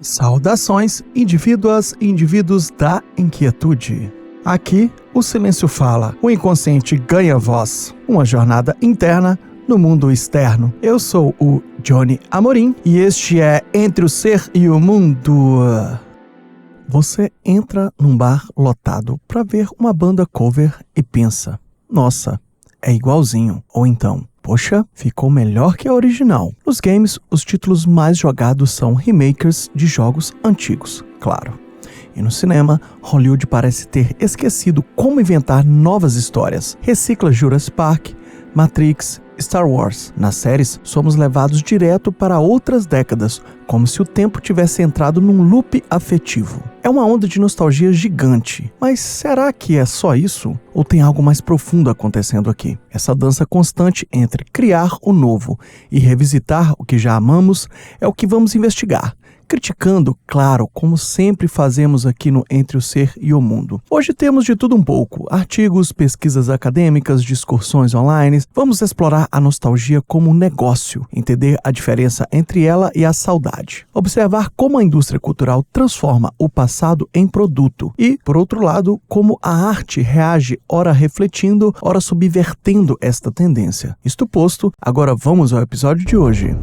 Saudações, indivíduas e indivíduos da inquietude. Aqui, o silêncio fala, o inconsciente ganha voz. Uma jornada interna no mundo externo. Eu sou o Johnny Amorim e este é Entre o Ser e o Mundo. Você entra num bar lotado para ver uma banda cover e pensa, nossa, é igualzinho. Ou então, poxa, ficou melhor que a original. Nos games, os títulos mais jogados são remakers de jogos antigos, claro. E no cinema, Hollywood parece ter esquecido como inventar novas histórias. Recicla Jurassic Park, Matrix, Star Wars. Nas séries, somos levados direto para outras décadas, como se o tempo tivesse entrado num loop afetivo. É uma onda de nostalgia gigante. Mas será que é só isso? Ou tem algo mais profundo acontecendo aqui? Essa dança constante entre criar o novo e revisitar o que já amamos é o que vamos investigar. Criticando, claro, como sempre fazemos aqui no Entre o Ser e o Mundo. Hoje temos de tudo um pouco, artigos, pesquisas acadêmicas, discussões online. Vamos explorar a nostalgia como um negócio, entender a diferença entre ela e a saudade. Observar como a indústria cultural transforma o passado em produto e, por outro lado, como a arte reage ora refletindo, ora subvertendo esta tendência. Isto posto, agora vamos ao episódio de hoje.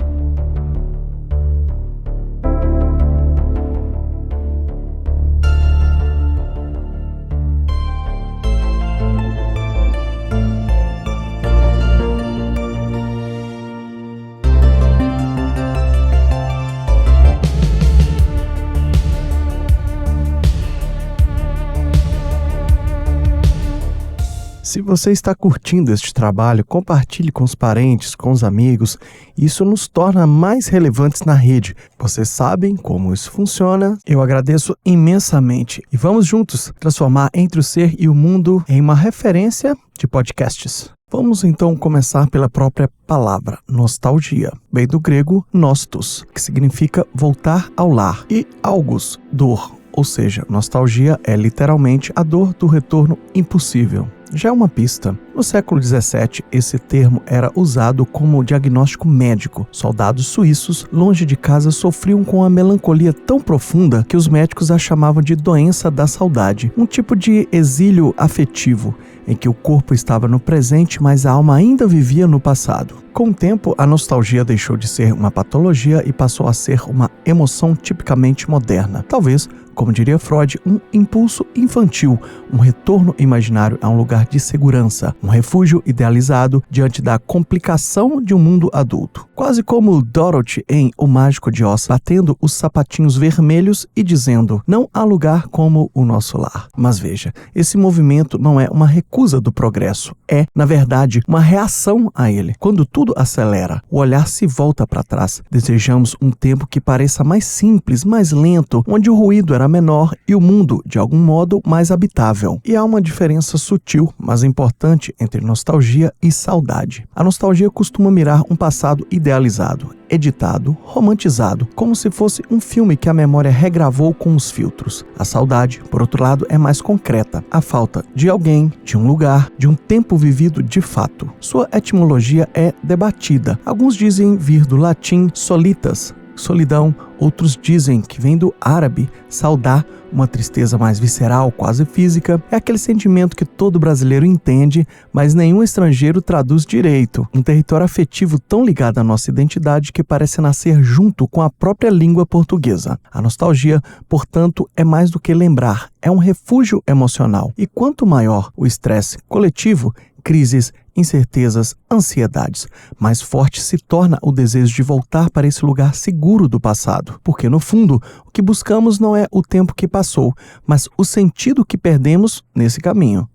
Se você está curtindo este trabalho, compartilhe com os parentes, com os amigos. Isso nos torna mais relevantes na rede. Vocês sabem como isso funciona. Eu agradeço imensamente. E vamos juntos transformar Entre o Ser e o Mundo em uma referência de podcasts. Vamos então começar pela própria palavra, nostalgia. Vem do grego nostos, que significa voltar ao lar, e algos, dor. Ou seja, nostalgia é literalmente a dor do retorno impossível. Já é uma pista. No século XVII, esse termo era usado como diagnóstico médico. Soldados suíços, longe de casa, sofriam com uma melancolia tão profunda que os médicos a chamavam de doença da saudade. Um tipo de exílio afetivo, em que o corpo estava no presente, mas a alma ainda vivia no passado. Com o tempo, a nostalgia deixou de ser uma patologia e passou a ser uma emoção tipicamente moderna. Talvez, como diria Freud, um impulso infantil, um retorno imaginário a um lugar de segurança, um refúgio idealizado diante da complicação de um mundo adulto. Quase como Dorothy em O Mágico de Oz, batendo os sapatinhos vermelhos e dizendo, não há lugar como o nosso lar. Mas veja, esse movimento não é uma recusa do progresso, é, na verdade, uma reação a ele. Quando tudo acelera, o olhar se volta para trás. Desejamos um tempo que pareça mais simples, mais lento, onde o ruído era menor e o mundo, de algum modo, mais habitável. E há uma diferença sutil, mas importante, entre nostalgia e saudade. A nostalgia costuma mirar um passado idealizado, editado, romantizado, como se fosse um filme que a memória regravou com os filtros. A saudade, por outro lado, é mais concreta. A falta de alguém, de um lugar, de um tempo vivido de fato. Sua etimologia é debatida. Alguns dizem vir do latim solitas, solidão, outros dizem que vem do árabe, saudar, uma tristeza mais visceral, quase física. É aquele sentimento que todo brasileiro entende, mas nenhum estrangeiro traduz direito. Um território afetivo tão ligado à nossa identidade que parece nascer junto com a própria língua portuguesa. A nostalgia, portanto, é mais do que lembrar, é um refúgio emocional. E quanto maior o estresse coletivo, crises, incertezas, ansiedades, mais forte se torna o desejo de voltar para esse lugar seguro do passado. Porque, no fundo, o que buscamos não é o tempo que passou, mas o sentido que perdemos nesse caminho.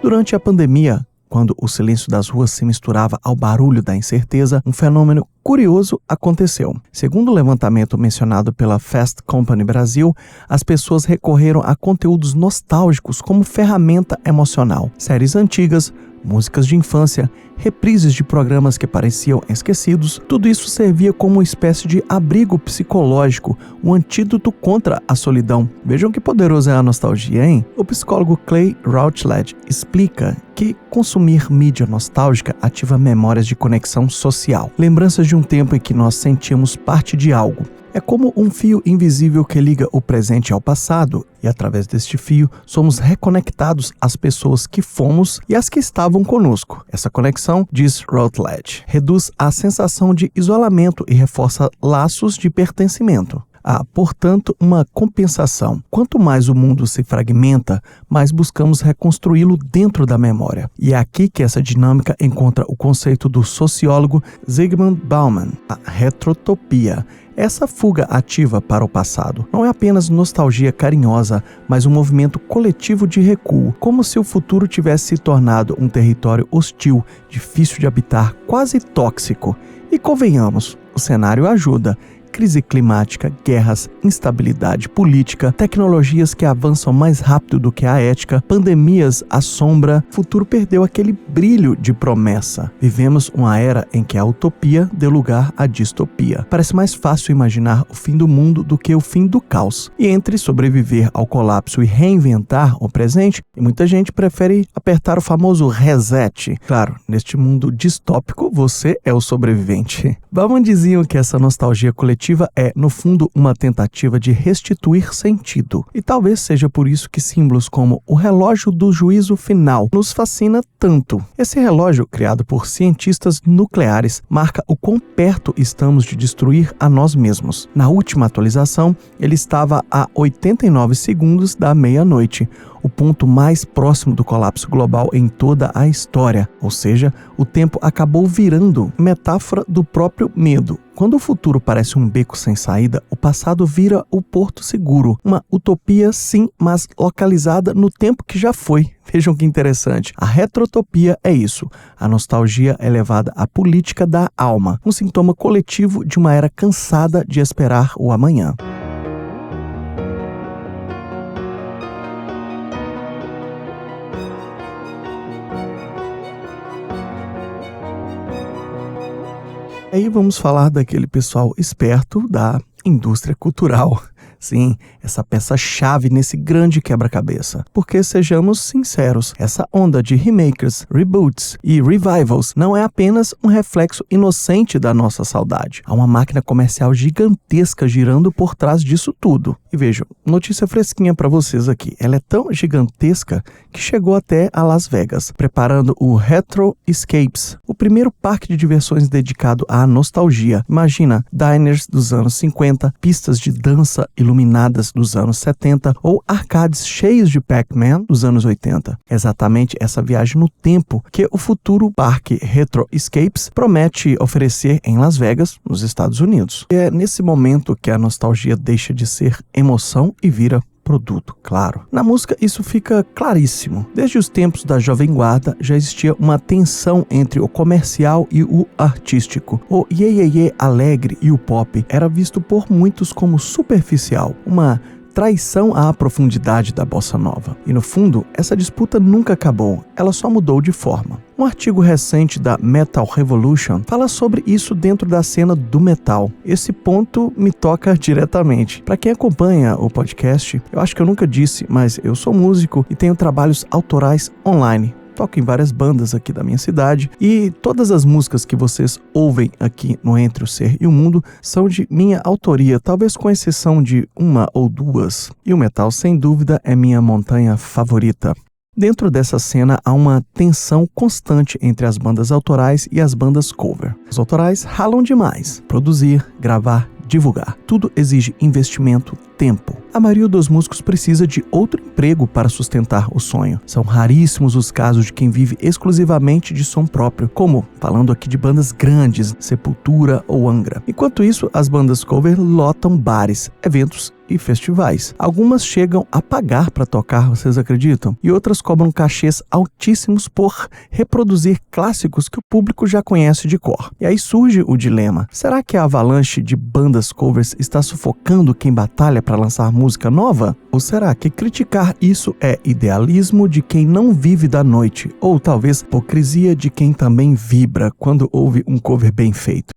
Durante a pandemia, quando o silêncio das ruas se misturava ao barulho da incerteza, um fenômeno curioso aconteceu. Segundo o levantamento mencionado pela Fast Company Brasil, as pessoas recorreram a conteúdos nostálgicos como ferramenta emocional. Séries antigas, músicas de infância, reprises de programas que pareciam esquecidos, tudo isso servia como uma espécie de abrigo psicológico, um antídoto contra a solidão. Vejam que poderoso é a nostalgia, hein? O psicólogo Clay Routledge explica que consumir mídia nostálgica ativa memórias de conexão social, lembranças de um tempo em que nós sentíamos parte de algo. É como um fio invisível que liga o presente ao passado, e através deste fio somos reconectados às pessoas que fomos e às que estavam conosco. Essa conexão, diz Routledge, reduz a sensação de isolamento e reforça laços de pertencimento. Há, portanto, uma compensação. Quanto mais o mundo se fragmenta, mais buscamos reconstruí-lo dentro da memória. E é aqui que essa dinâmica encontra o conceito do sociólogo Zygmunt Bauman, a retrotopia. Essa fuga ativa para o passado não é apenas nostalgia carinhosa, mas um movimento coletivo de recuo, como se o futuro tivesse se tornado um território hostil, difícil de habitar, quase tóxico. E convenhamos, o cenário ajuda. Crise climática, guerras, instabilidade política, tecnologias que avançam mais rápido do que a ética, pandemias à sombra, o futuro perdeu aquele brilho de promessa. Vivemos uma era em que a utopia deu lugar à distopia. Parece mais fácil imaginar o fim do mundo do que o fim do caos. E entre sobreviver ao colapso e reinventar o presente, muita gente prefere apertar o famoso reset. Claro, neste mundo distópico, você é o sobrevivente. Bauman dizia que essa nostalgia coletiva é, no fundo, uma tentativa de restituir sentido. E talvez seja por isso que símbolos como o relógio do juízo final nos fascina tanto. Esse relógio, criado por cientistas nucleares, marca o quão perto estamos de destruir a nós mesmos. Na última atualização, ele estava a 89 segundos da meia-noite, o ponto mais próximo do colapso global em toda a história. Ou seja, o tempo acabou virando metáfora do próprio medo. Quando o futuro parece um beco sem saída, o passado vira o porto seguro. Uma utopia, sim, mas localizada no tempo que já foi. Vejam que interessante. A retrotopia é isso. A nostalgia é levada à política da alma, um sintoma coletivo de uma era cansada de esperar o amanhã. Aí vamos falar daquele pessoal esperto da indústria cultural. Sim, essa peça-chave nesse grande quebra-cabeça. Porque, sejamos sinceros, essa onda de remakes, reboots e revivals não é apenas um reflexo inocente da nossa saudade. Há uma máquina comercial gigantesca girando por trás disso tudo. E vejam, notícia fresquinha para vocês aqui. Ela é tão gigantesca que chegou até a Las Vegas, preparando o Retro Escapes, o primeiro parque de diversões dedicado à nostalgia. Imagina, diners dos anos 50, pistas de dança iluminadas dos anos 70 ou arcades cheios de Pac-Man dos anos 80. Exatamente essa viagem no tempo que o futuro parque Retro Escapes promete oferecer em Las Vegas, nos Estados Unidos. E é nesse momento que a nostalgia deixa de ser emoção e vira produto, claro. Na música isso fica claríssimo. Desde os tempos da Jovem Guarda já existia uma tensão entre o comercial e o artístico. O iê alegre e o pop era visto por muitos como superficial, uma traição à profundidade da bossa nova. E no fundo, essa disputa nunca acabou, ela só mudou de forma. Um artigo recente da Metal Revolution fala sobre isso dentro da cena do metal. Esse ponto me toca diretamente. Para quem acompanha o podcast, eu acho que eu nunca disse, mas eu sou músico e tenho trabalhos autorais online. Toco em várias bandas aqui da minha cidade e todas as músicas que vocês ouvem aqui no Entre o Ser e o Mundo são de minha autoria, talvez com exceção de uma ou duas. E o metal, sem dúvida, é minha montanha favorita. Dentro dessa cena há uma tensão constante entre as bandas autorais e as bandas cover. Os autorais ralam demais. Produzir, gravar, divulgar. Tudo exige investimento, tempo. A maioria dos músicos precisa de outro emprego para sustentar o sonho. São raríssimos os casos de quem vive exclusivamente de som próprio, como, falando aqui de bandas grandes, Sepultura ou Angra. Enquanto isso, as bandas cover lotam bares, eventos e festivais. Algumas chegam a pagar para tocar, vocês acreditam? E outras cobram cachês altíssimos por reproduzir clássicos que o público já conhece de cor. E aí surge o dilema: será que a avalanche de bandas covers está sufocando quem batalha para lançar música nova? Ou será que criticar isso é idealismo de quem não vive da noite? Ou talvez hipocrisia de quem também vibra quando ouve um cover bem feito?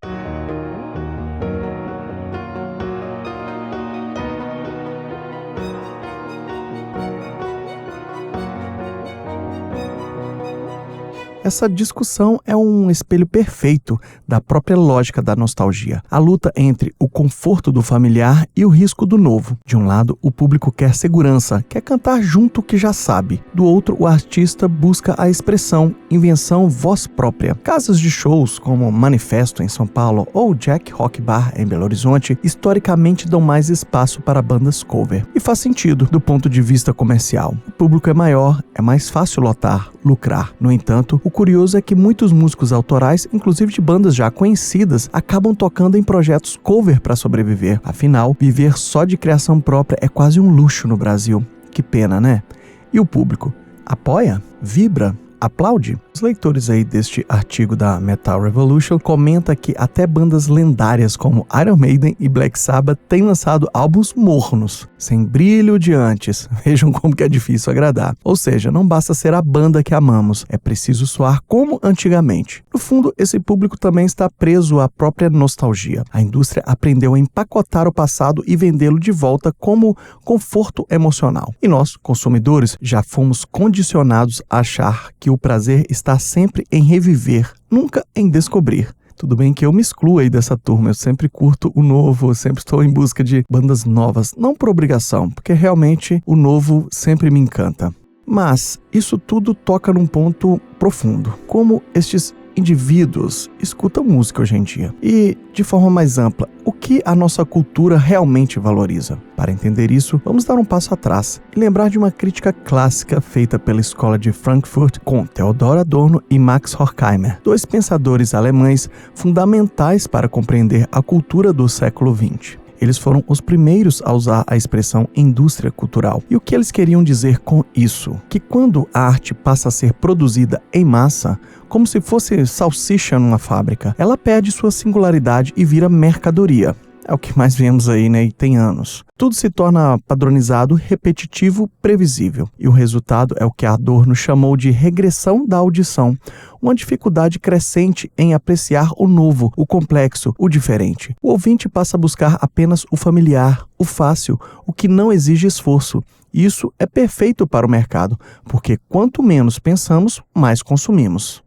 Essa discussão é um espelho perfeito da própria lógica da nostalgia. A luta entre o conforto do familiar e o risco do novo. De um lado, o público quer segurança, quer cantar junto o que já sabe. Do outro, o artista busca a expressão, invenção, voz própria. Casas de shows como Manifesto em São Paulo ou Jack Rock Bar em Belo Horizonte historicamente dão mais espaço para bandas cover. E faz sentido do ponto de vista comercial. O público é maior, é mais fácil lotar, lucrar. No entanto, o curioso é que muitos músicos autorais, inclusive de bandas já conhecidas, acabam tocando em projetos cover para sobreviver. Afinal, viver só de criação própria é quase um luxo no Brasil. Que pena, né? E o público? Apoia? Vibra? Aplaude? Os leitores aí deste artigo da Metal Revolution comentam que até bandas lendárias como Iron Maiden e Black Sabbath têm lançado álbuns mornos, sem brilho de antes. Vejam como que é difícil agradar. Ou seja, não basta ser a banda que amamos, é preciso soar como antigamente. No fundo, esse público também está preso à própria nostalgia. A indústria aprendeu a empacotar o passado e vendê-lo de volta como conforto emocional. E nós, consumidores, já fomos condicionados a achar que o prazer está sempre em reviver, nunca em descobrir. Tudo bem que eu me excluo aí dessa turma, eu sempre curto o novo, eu sempre estou em busca de bandas novas, não por obrigação, porque realmente o novo sempre me encanta. Mas isso tudo toca num ponto profundo, como estes indivíduos escutam música hoje em dia. E, de forma mais ampla, o que a nossa cultura realmente valoriza? Para entender isso, vamos dar um passo atrás e lembrar de uma crítica clássica feita pela Escola de Frankfurt com Theodor Adorno e Max Horkheimer, dois pensadores alemães fundamentais para compreender a cultura do século XX. Eles foram os primeiros a usar a expressão indústria cultural. E o que eles queriam dizer com isso? Que quando a arte passa a ser produzida em massa, como se fosse salsicha numa fábrica, ela perde sua singularidade e vira mercadoria. É o que mais vemos aí, né? E tem anos. Tudo se torna padronizado, repetitivo, previsível. E o resultado é o que Adorno chamou de regressão da audição. Uma dificuldade crescente em apreciar o novo, o complexo, o diferente. O ouvinte passa a buscar apenas o familiar, o fácil, o que não exige esforço. Isso é perfeito para o mercado, porque quanto menos pensamos, mais consumimos.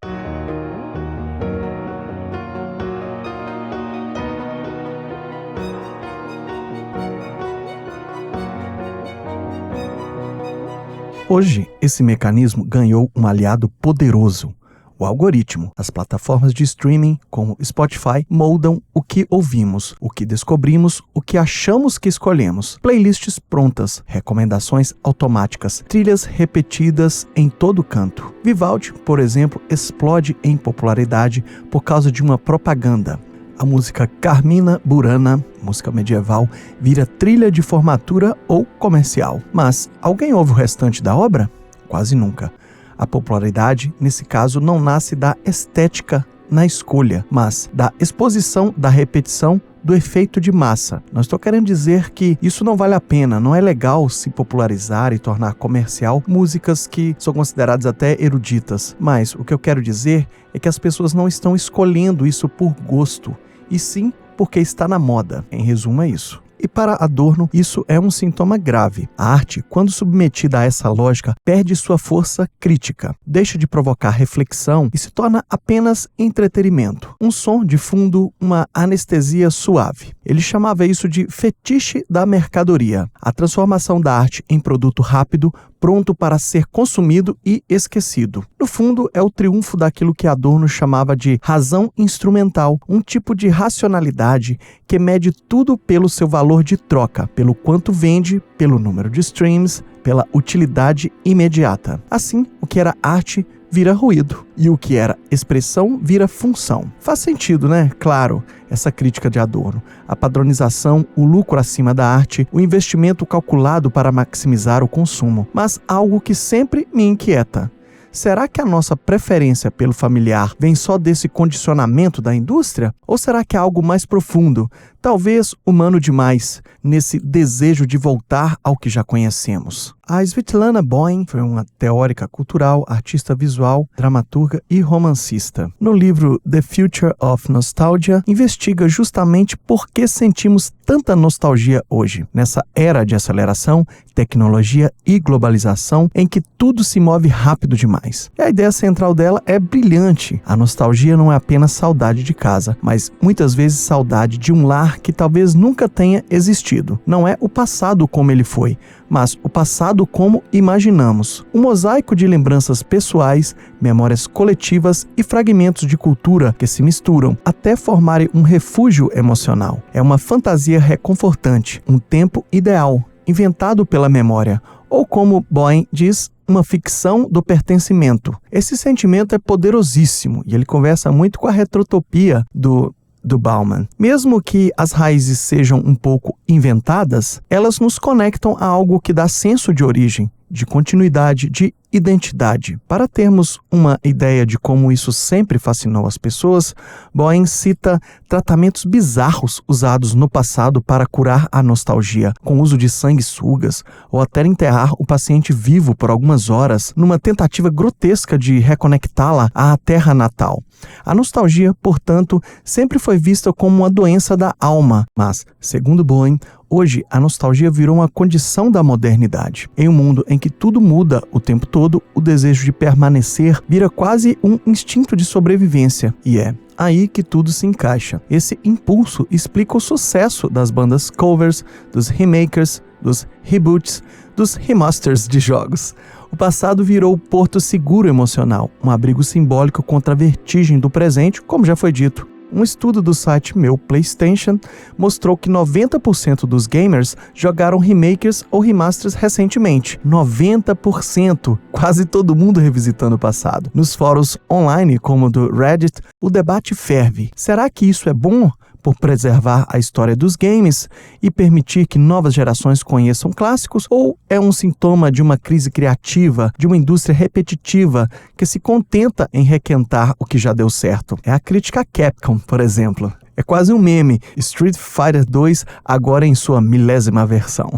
Hoje, esse mecanismo ganhou um aliado poderoso. O algoritmo. As plataformas de streaming, como Spotify, moldam o que ouvimos, o que descobrimos, o que achamos que escolhemos. Playlists prontas, recomendações automáticas, trilhas repetidas em todo canto. Vivaldi, por exemplo, explode em popularidade por causa de uma propaganda. A música Carmina Burana, música medieval, vira trilha de formatura ou comercial. Mas alguém ouve o restante da obra? Quase nunca. A popularidade, nesse caso, não nasce da estética na escolha, mas da exposição, da repetição, do efeito de massa. Não estou querendo dizer que isso não vale a pena, não é legal se popularizar e tornar comercial músicas que são consideradas até eruditas, mas o que eu quero dizer é que as pessoas não estão escolhendo isso por gosto, e sim porque está na moda. Em resumo, é isso. E para Adorno, isso é um sintoma grave. A arte, quando submetida a essa lógica, perde sua força crítica, deixa de provocar reflexão e se torna apenas entretenimento. Um som de fundo, uma anestesia suave. Ele chamava isso de fetiche da mercadoria, a transformação da arte em produto rápido, pronto para ser consumido e esquecido. No fundo, é o triunfo daquilo que Adorno chamava de razão instrumental, um tipo de racionalidade que mede tudo pelo seu valor de troca, pelo quanto vende, pelo número de streams, pela utilidade imediata. Assim, o que era arte vira ruído. E o que era expressão vira função. Faz sentido, né? Claro, essa crítica de Adorno. A padronização, o lucro acima da arte, o investimento calculado para maximizar o consumo. Mas algo que sempre me inquieta. Será que a nossa preferência pelo familiar vem só desse condicionamento da indústria? Ou será que é algo mais profundo, talvez humano demais, nesse desejo de voltar ao que já conhecemos? A Svetlana Boym foi uma teórica cultural, artista visual, dramaturga e romancista. No livro The Future of Nostalgia, investiga justamente por que sentimos tanta nostalgia hoje, nessa era de aceleração, tecnologia e globalização, em que tudo se move rápido demais. E a ideia central dela é brilhante. A nostalgia não é apenas saudade de casa, mas muitas vezes saudade de um lar que talvez nunca tenha existido. Não é o passado como ele foi, mas o passado como imaginamos. Um mosaico de lembranças pessoais, memórias coletivas e fragmentos de cultura que se misturam até formarem um refúgio emocional. É uma fantasia reconfortante, um tempo ideal, inventado pela memória, ou como Boym diz, uma ficção do pertencimento. Esse sentimento é poderosíssimo e ele conversa muito com a retrotopia do Bauman. Mesmo que as raízes sejam um pouco inventadas, elas nos conectam a algo que dá senso de origem, de continuidade, de identidade. Para termos uma ideia de como isso sempre fascinou as pessoas, Boym cita tratamentos bizarros usados no passado para curar a nostalgia, com uso de sanguessugas, ou até enterrar o paciente vivo por algumas horas, numa tentativa grotesca de reconectá-la à terra natal. A nostalgia, portanto, sempre foi vista como uma doença da alma, mas, segundo Boym, hoje, a nostalgia virou uma condição da modernidade. Em um mundo em que tudo muda o tempo todo, o desejo de permanecer vira quase um instinto de sobrevivência. E é aí que tudo se encaixa. Esse impulso explica o sucesso das bandas covers, dos remakers, dos reboots, dos remasters de jogos. O passado virou o porto seguro emocional, um abrigo simbólico contra a vertigem do presente, como já foi dito. Um estudo do site Meu PlayStation mostrou que 90% dos gamers jogaram remakes ou remasters recentemente. 90%! Quase todo mundo revisitando o passado. Nos fóruns online, como o do Reddit, o debate ferve. Será que isso é bom? Por preservar a história dos games e permitir que novas gerações conheçam clássicos, ou é um sintoma de uma crise criativa, de uma indústria repetitiva que se contenta em requentar o que já deu certo? É a crítica a Capcom, por exemplo. É quase um meme, Street Fighter 2 agora em sua 1000ª versão.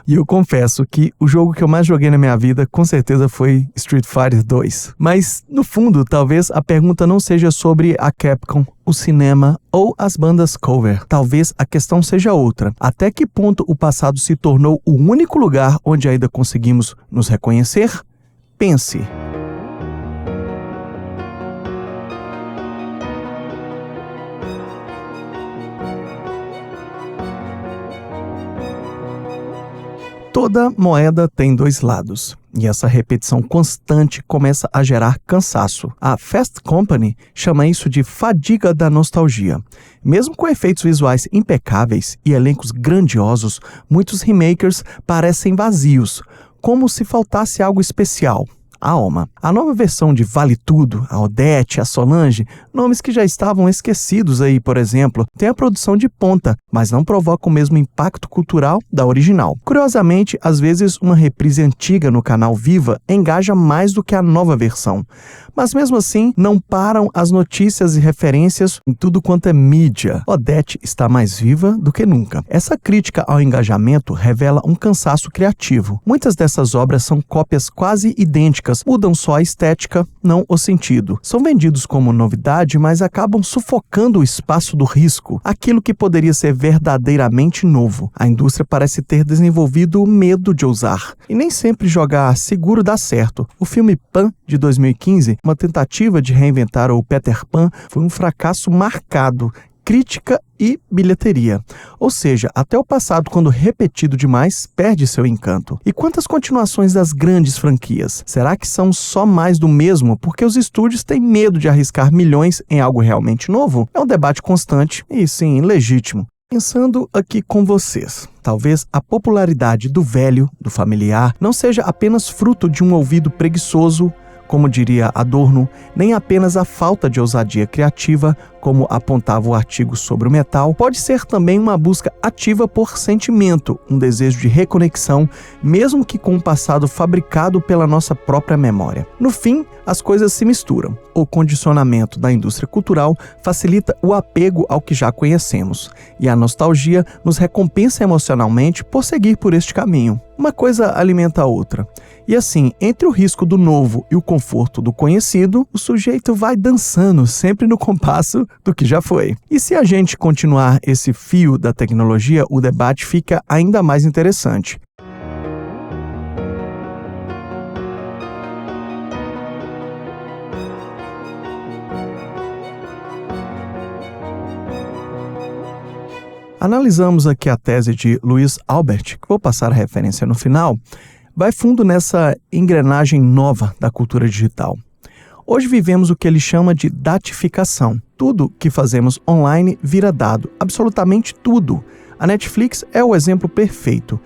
E eu confesso que o jogo que eu mais joguei na minha vida com certeza foi Street Fighter 2. Mas, no fundo, talvez a pergunta não seja sobre a Capcom, o cinema ou as bandas cover. Talvez a questão seja outra. Até que ponto o passado se tornou o único lugar onde ainda conseguimos nos reconhecer? Pense. Toda moeda tem dois lados, e essa repetição constante começa a gerar cansaço. A Fast Company chama isso de fadiga da nostalgia. Mesmo com efeitos visuais impecáveis e elencos grandiosos, muitos remakers parecem vazios, como se faltasse algo especial. A alma. A nova versão de Vale Tudo, a Odete, a Solange, nomes que já estavam esquecidos aí, por exemplo, tem a produção de ponta, mas não provoca o mesmo impacto cultural da original. Curiosamente, às vezes uma reprise antiga no canal Viva engaja mais do que a nova versão. Mas mesmo assim, não param as notícias e referências em tudo quanto é mídia. Odete está mais viva do que nunca. Essa crítica ao engajamento revela um cansaço criativo. Muitas dessas obras são cópias quase idênticas, mudam só a estética, não o sentido. São vendidos como novidade, mas acabam sufocando o espaço do risco, aquilo que poderia ser verdadeiramente novo. A indústria parece ter desenvolvido o medo de ousar. E nem sempre jogar seguro dá certo. O filme Pan, de 2015, uma tentativa de reinventar o Peter Pan, foi um fracasso marcado. Crítica e bilheteria. Ou seja, até o passado, quando repetido demais, perde seu encanto. E quantas continuações das grandes franquias? Será que são só mais do mesmo porque os estúdios têm medo de arriscar milhões em algo realmente novo? É um debate constante e, sim, legítimo. Pensando aqui com vocês, talvez a popularidade do velho, do familiar, não seja apenas fruto de um ouvido preguiçoso, como diria Adorno, nem apenas a falta de ousadia criativa, como apontava o artigo sobre o metal, pode ser também uma busca ativa por sentimento, um desejo de reconexão, mesmo que com um passado fabricado pela nossa própria memória. No fim, as coisas se misturam. O condicionamento da indústria cultural facilita o apego ao que já conhecemos, e a nostalgia nos recompensa emocionalmente por seguir por este caminho. Uma coisa alimenta a outra. E assim, entre o risco do novo e o conforto do conhecido, o sujeito vai dançando sempre no compasso do que já foi. E se a gente continuar esse fio da tecnologia, o debate fica ainda mais interessante. Analisamos aqui a tese de Louis Albert, que vou passar a referência no final, vai fundo nessa engrenagem nova da cultura digital. Hoje vivemos o que ele chama de datificação. Tudo que fazemos online vira dado, absolutamente tudo. A Netflix é o exemplo perfeito.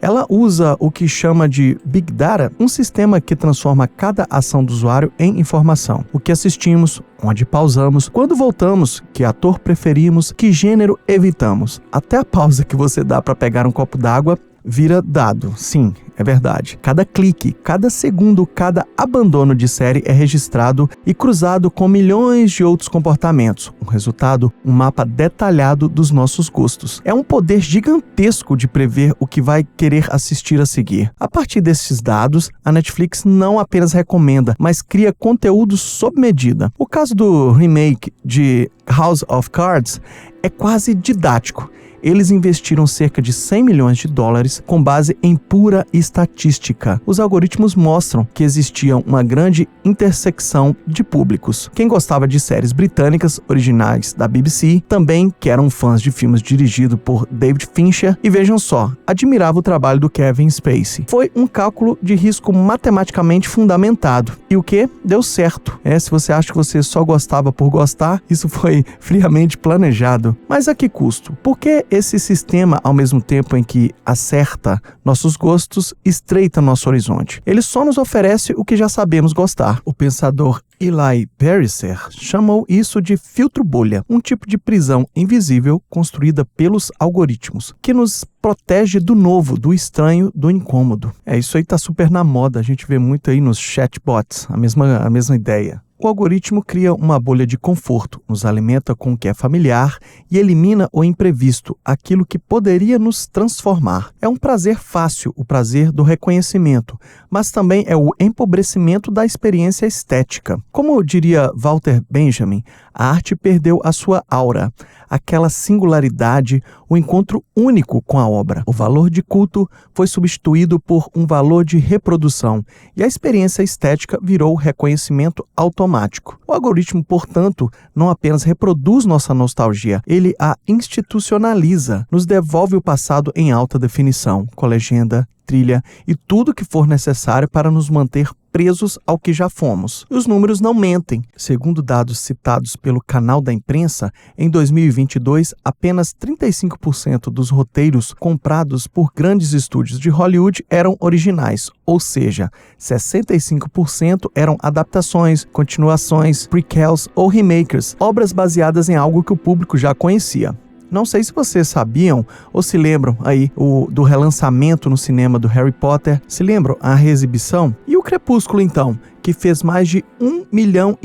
Ela usa o que chama de Big Data, um sistema que transforma cada ação do usuário em informação. O que assistimos, onde pausamos, quando voltamos, que ator preferimos, que gênero evitamos. Até a pausa que você dá para pegar um copo d'água vira dado. Sim, é verdade. Cada clique, cada segundo, cada abandono de série é registrado e cruzado com milhões de outros comportamentos. O resultado, um mapa detalhado dos nossos gostos. É um poder gigantesco de prever o que vai querer assistir a seguir. A partir desses dados, a Netflix não apenas recomenda, mas cria conteúdo sob medida. O caso do remake de House of Cards é quase didático. Eles investiram cerca de 100 milhões de dólares com base em pura estatística. Os algoritmos mostram que existia uma grande intersecção de públicos. Quem gostava de séries britânicas originais da BBC, também que eram fãs de filmes dirigidos por David Fincher, e vejam só, admirava o trabalho do Kevin Spacey. Foi um cálculo de risco matematicamente fundamentado. E o que? Deu certo. Se você acha que você só gostava por gostar, isso foi friamente planejado. Mas a que custo? Por que esse sistema, ao mesmo tempo em que acerta nossos gostos, estreita nosso horizonte? Ele só nos oferece o que já sabemos gostar. O pensador Eli Pariser chamou isso de filtro bolha, um tipo de prisão invisível construída pelos algoritmos, que nos protege do novo, do estranho, do incômodo. Isso aí tá super na moda, a gente vê muito aí nos chatbots, a mesma ideia. O algoritmo cria uma bolha de conforto, nos alimenta com o que é familiar e elimina o imprevisto, aquilo que poderia nos transformar. É um prazer fácil, o prazer do reconhecimento, mas também é o empobrecimento da experiência estética. Como diria Walter Benjamin, a arte perdeu a sua aura, aquela singularidade, o encontro único com a obra. O valor de culto foi substituído por um valor de reprodução e a experiência estética virou reconhecimento automático. O algoritmo, portanto, não apenas reproduz nossa nostalgia, ele a institucionaliza, nos devolve o passado em alta definição, com legenda, trilha e tudo que for necessário para nos manter presos ao que já fomos. E os números não mentem. Segundo dados citados pelo Canal da Imprensa, em 2022, apenas 35% dos roteiros comprados por grandes estúdios de Hollywood eram originais, ou seja, 65% eram adaptações, continuações, prequels ou remakes, obras baseadas em algo que o público já conhecia. Não sei se vocês sabiam ou se lembram aí do relançamento no cinema do Harry Potter. Se lembram a reexibição? E o Crepúsculo, então, que fez mais de 1,5 milhão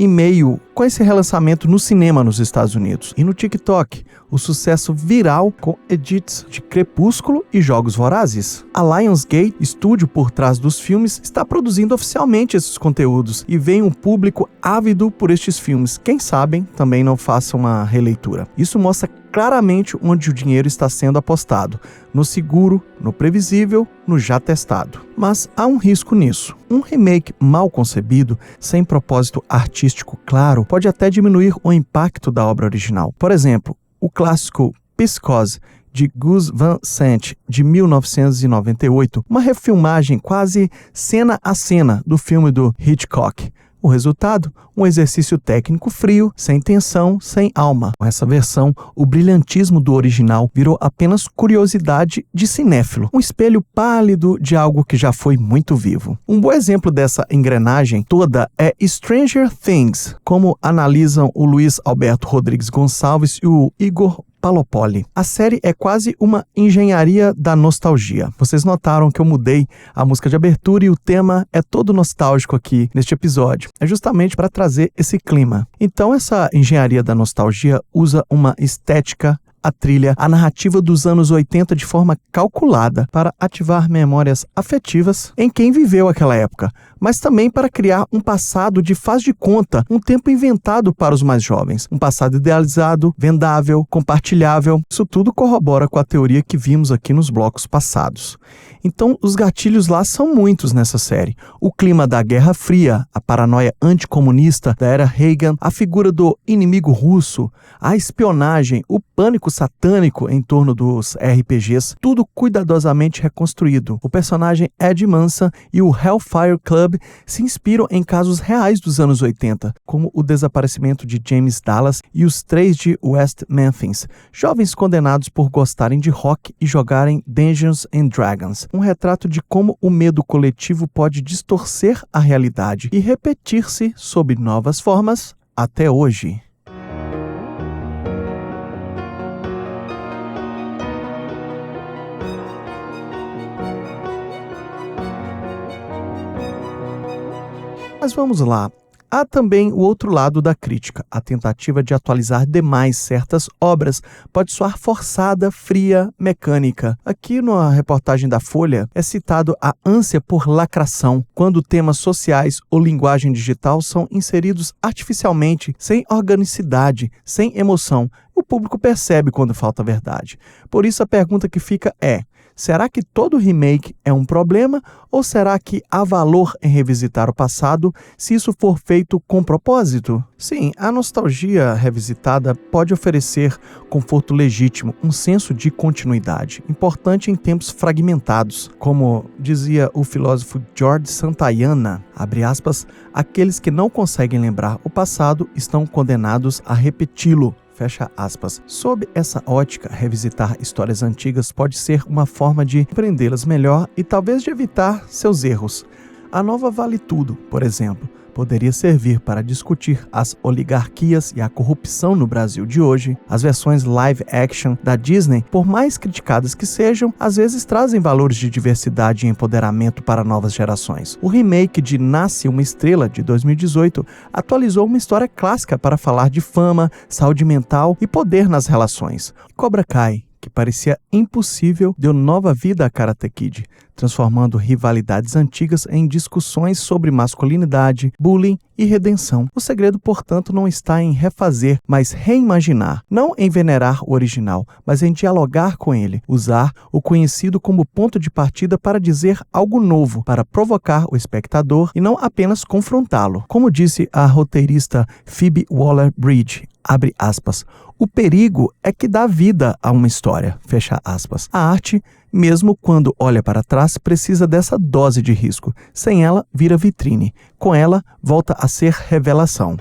com esse relançamento no cinema nos Estados Unidos. E no TikTok, o sucesso viral com edits de Crepúsculo e Jogos Vorazes. A Lionsgate, estúdio por trás dos filmes, está produzindo oficialmente esses conteúdos e vem um público ávido por estes filmes. Quem sabe também não faça uma releitura. Isso mostra claramente onde o dinheiro está sendo apostado, no seguro, no previsível, no já testado. Mas há um risco nisso. Um remake mal concebido, sem propósito artístico claro, pode até diminuir o impacto da obra original. Por exemplo, o clássico Psychose, de Gus Van Sant, de 1998, uma refilmagem quase cena a cena do filme do Hitchcock. O resultado? Um exercício técnico frio, sem tensão, sem alma. Com essa versão, o brilhantismo do original virou apenas curiosidade de cinéfilo, um espelho pálido de algo que já foi muito vivo. Um bom exemplo dessa engrenagem toda é Stranger Things, como analisam o Luiz Alberto Rodrigues Gonçalves e o Igor Palopoli. A série é quase uma engenharia da nostalgia. Vocês notaram que eu mudei a música de abertura e o tema é todo nostálgico aqui neste episódio. É justamente para trazer esse clima. Então essa engenharia da nostalgia usa uma estética, a trilha, a narrativa dos anos 80 de forma calculada para ativar memórias afetivas em quem viveu aquela época, mas também para criar um passado de faz de conta, um tempo inventado para os mais jovens, um passado idealizado, vendável, compartilhável. Isso tudo corrobora com a teoria que vimos aqui nos blocos passados. Então, os gatilhos lá são muitos nessa série. O clima da Guerra Fria, a paranoia anticomunista da era Reagan, a figura do inimigo russo, a espionagem, o pânico satânico em torno dos RPGs, tudo cuidadosamente reconstruído. O personagem Ed Manson e o Hellfire Club se inspiram em casos reais dos anos 80, como o desaparecimento de James Dallas e os 3 de West Memphis, jovens condenados por gostarem de rock e jogarem Dungeons and Dragons. Um retrato de como o medo coletivo pode distorcer a realidade e repetir-se sob novas formas até hoje. Mas vamos lá. Há também o outro lado da crítica. A tentativa de atualizar demais certas obras pode soar forçada, fria, mecânica. Aqui na reportagem da Folha é citado a ânsia por lacração, quando temas sociais ou linguagem digital são inseridos artificialmente, sem organicidade, sem emoção. O público percebe quando falta verdade. Por isso a pergunta que fica é: será que todo remake é um problema ou será que há valor em revisitar o passado se isso for feito com propósito? Sim, a nostalgia revisitada pode oferecer conforto legítimo, um senso de continuidade, importante em tempos fragmentados. Como dizia o filósofo George Santayana, abre aspas, aqueles que não conseguem lembrar o passado estão condenados a repeti-lo. Fecha aspas. Sob essa ótica, revisitar histórias antigas pode ser uma forma de compreendê-las melhor e talvez de evitar seus erros. A nova Vale Tudo, por exemplo, poderia servir para discutir as oligarquias e a corrupção no Brasil de hoje. As versões live action da Disney, por mais criticadas que sejam, às vezes trazem valores de diversidade e empoderamento para novas gerações. O remake de Nasce uma Estrela, de 2018, atualizou uma história clássica para falar de fama, saúde mental e poder nas relações. Cobra Kai, que parecia impossível, deu nova vida a Karate Kid, transformando rivalidades antigas em discussões sobre masculinidade, bullying e redenção. O segredo, portanto, não está em refazer, mas reimaginar. Não em venerar o original, mas em dialogar com ele. Usar o conhecido como ponto de partida para dizer algo novo, para provocar o espectador e não apenas confrontá-lo. Como disse a roteirista Phoebe Waller-Bridge, abre aspas, o perigo é que dá vida a uma história, fecha aspas. A arte, mesmo quando olha para trás, precisa dessa dose de risco. Sem ela, vira vitrine. Com ela, volta a ser revelação.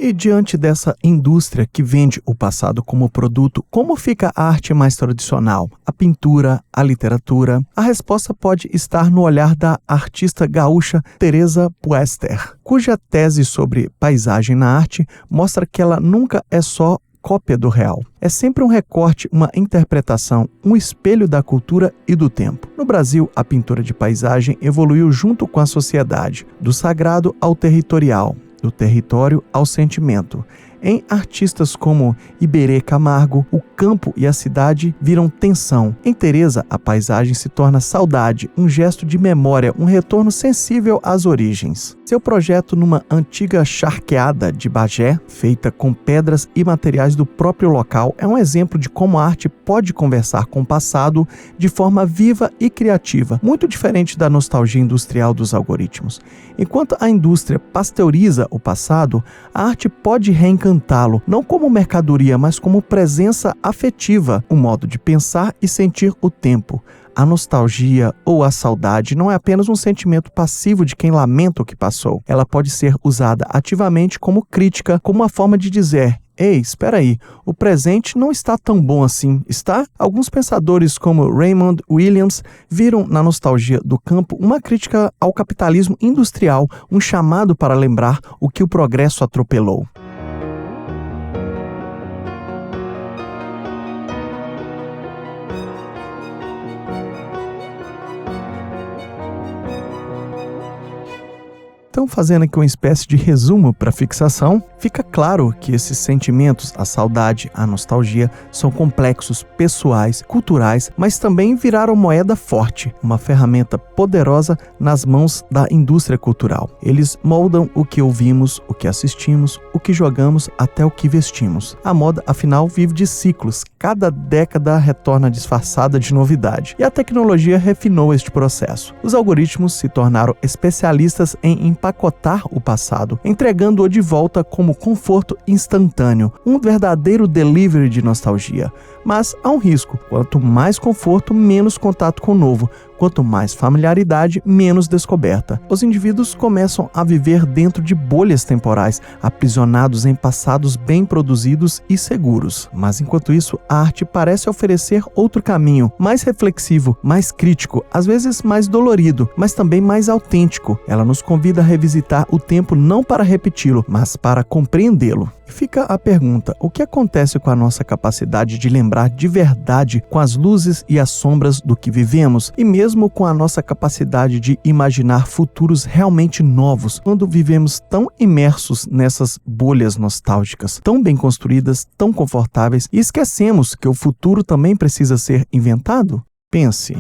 E diante dessa indústria que vende o passado como produto, como fica a arte mais tradicional? A pintura, a literatura? A resposta pode estar no olhar da artista gaúcha Teresa Puester, cuja tese sobre paisagem na arte mostra que ela nunca é só cópia do real. É sempre um recorte, uma interpretação, um espelho da cultura e do tempo. No Brasil, a pintura de paisagem evoluiu junto com a sociedade, do sagrado ao territorial, do território ao sentimento. Em artistas como Iberê Camargo, o campo e a cidade viram tensão. Em Teresa, a paisagem se torna saudade, um gesto de memória, um retorno sensível às origens. Seu projeto numa antiga charqueada de Bagé, feita com pedras e materiais do próprio local, é um exemplo de como a arte pode conversar com o passado de forma viva e criativa, muito diferente da nostalgia industrial dos algoritmos. Enquanto a indústria pasteuriza o passado, a arte pode reencantar cantá-lo, não como mercadoria, mas como presença afetiva, um modo de pensar e sentir o tempo. A nostalgia ou a saudade não é apenas um sentimento passivo de quem lamenta o que passou. Ela pode ser usada ativamente como crítica, como uma forma de dizer: ei, espera aí, o presente não está tão bom assim, está? Alguns pensadores como Raymond Williams viram na nostalgia do campo uma crítica ao capitalismo industrial, um chamado para lembrar o que o progresso atropelou. Então, fazendo aqui uma espécie de resumo para fixação, fica claro que esses sentimentos, a saudade, a nostalgia, são complexos, pessoais, culturais, mas também viraram moeda forte, uma ferramenta poderosa nas mãos da indústria cultural. Eles moldam o que ouvimos, o que assistimos, o que jogamos, até o que vestimos. A moda, afinal, vive de ciclos. Cada década retorna disfarçada de novidade. E a tecnologia refinou este processo. Os algoritmos se tornaram especialistas em empacotar o passado, entregando-o de volta como conforto instantâneo, um verdadeiro delivery de nostalgia. Mas há um risco: quanto mais conforto, menos contato com o novo. Quanto mais familiaridade, menos descoberta. Os indivíduos começam a viver dentro de bolhas temporais, aprisionados em passados bem produzidos e seguros. Mas enquanto isso, a arte parece oferecer outro caminho, mais reflexivo, mais crítico, às vezes mais dolorido, mas também mais autêntico. Ela nos convida a revisitar o tempo não para repeti-lo, mas para compreendê-lo. E fica a pergunta: o que acontece com a nossa capacidade de lembrar de verdade com as luzes e as sombras do que vivemos, e mesmo com a nossa capacidade de imaginar futuros realmente novos, quando vivemos tão imersos nessas bolhas nostálgicas, tão bem construídas, tão confortáveis, e esquecemos que o futuro também precisa ser inventado? Pense.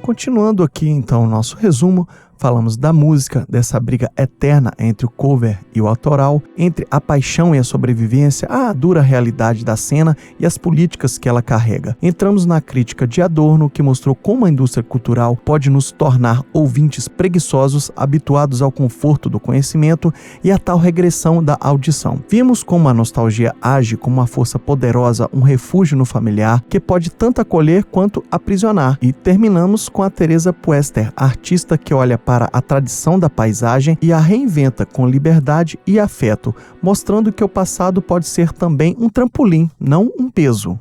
Continuando aqui então o nosso resumo, falamos da música, dessa briga eterna entre o cover e o autoral, entre a paixão e a sobrevivência, a dura realidade da cena e as políticas que ela carrega. Entramos na crítica de Adorno, que mostrou como a indústria cultural pode nos tornar ouvintes preguiçosos, habituados ao conforto do conhecimento e a tal regressão da audição. Vimos como a nostalgia age como uma força poderosa, um refúgio no familiar, que pode tanto acolher quanto aprisionar. E terminamos com a Teresa Puester, artista que olha para a tradição da paisagem e a reinventa com liberdade e afeto, mostrando que o passado pode ser também um trampolim, não um peso.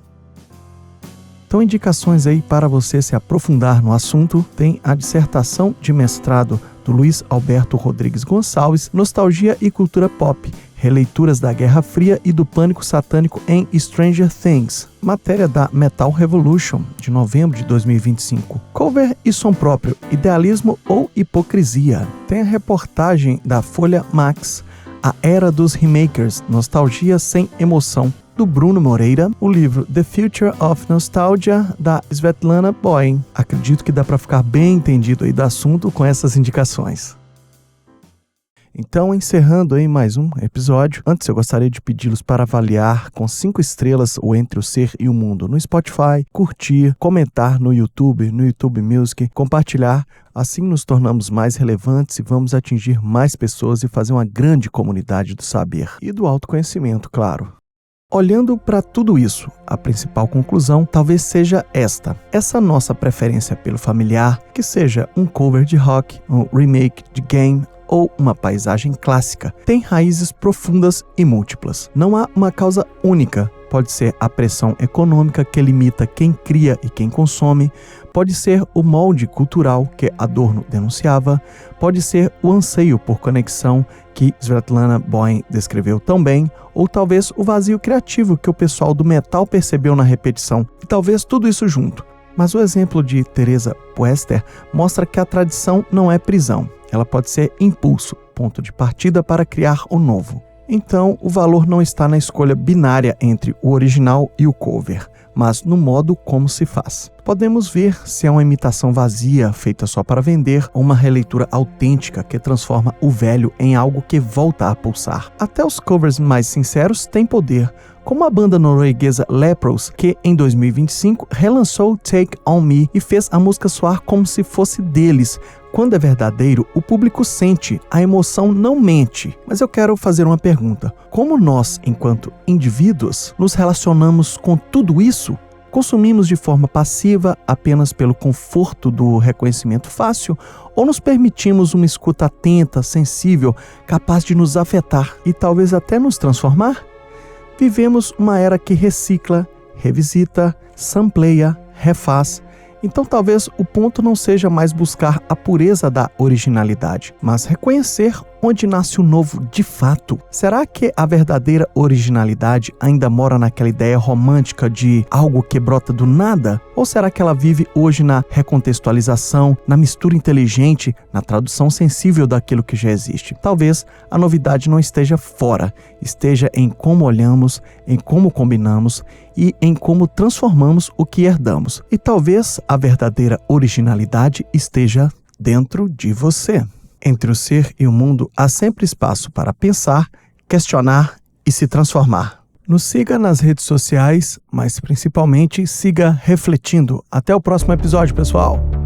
Então, indicações aí para você se aprofundar no assunto: tem a dissertação de mestrado do Luiz Alberto Rodrigues Gonçalves, Nostalgia e Cultura Pop, releituras da Guerra Fria e do Pânico Satânico em Stranger Things, matéria da Metal Revolution, de novembro de 2025. Cover e som próprio, idealismo ou hipocrisia. Tem a reportagem da Folha Max, A Era dos Remakers, Nostalgia sem Emoção, do Bruno Moreira, o livro The Future of Nostalgia, da Svetlana Boym. Acredito que dá para ficar bem entendido aí do assunto com essas indicações. Então, encerrando aí mais um episódio, antes eu gostaria de pedi-los para avaliar com 5 estrelas o Entre o Ser e o Mundo no Spotify, curtir, comentar no YouTube Music, compartilhar. Assim nos tornamos mais relevantes e vamos atingir mais pessoas e fazer uma grande comunidade do saber e do autoconhecimento, claro. Olhando para tudo isso, a principal conclusão talvez seja esta: essa nossa preferência pelo familiar, que seja um cover de rock, um remake de game ou uma paisagem clássica, tem raízes profundas e múltiplas. Não há uma causa única. Pode ser a pressão econômica que limita quem cria e quem consome, pode ser o molde cultural que Adorno denunciava, pode ser o anseio por conexão que Svetlana Boym descreveu tão bem, ou talvez o vazio criativo que o pessoal do metal percebeu na repetição, e talvez tudo isso junto. Mas o exemplo de Teresa Puester mostra que a tradição não é prisão, ela pode ser impulso, ponto de partida para criar o novo. Então, o valor não está na escolha binária entre o original e o cover, mas no modo como se faz. Podemos ver se é uma imitação vazia, feita só para vender, ou uma releitura autêntica que transforma o velho em algo que volta a pulsar. Até os covers mais sinceros têm poder, como a banda norueguesa Leprous, que em 2025 relançou Take On Me e fez a música soar como se fosse deles. Quando é verdadeiro, o público sente, a emoção não mente. Mas eu quero fazer uma pergunta: como nós, enquanto indivíduos, nos relacionamos com tudo isso? Consumimos de forma passiva apenas pelo conforto do reconhecimento fácil ou nos permitimos uma escuta atenta, sensível, capaz de nos afetar e talvez até nos transformar? Vivemos uma era que recicla, revisita, sampleia, refaz. Então talvez o ponto não seja mais buscar a pureza da originalidade, mas reconhecer onde nasce o novo de fato. Será que a verdadeira originalidade ainda mora naquela ideia romântica de algo que brota do nada? Ou será que ela vive hoje na recontextualização, na mistura inteligente, na tradução sensível daquilo que já existe? Talvez a novidade não esteja fora, esteja em como olhamos, em como combinamos e em como transformamos o que herdamos. E talvez a verdadeira originalidade esteja dentro de você. Entre o ser e o mundo há sempre espaço para pensar, questionar e se transformar. Nos siga nas redes sociais, mas principalmente siga refletindo. Até o próximo episódio, pessoal!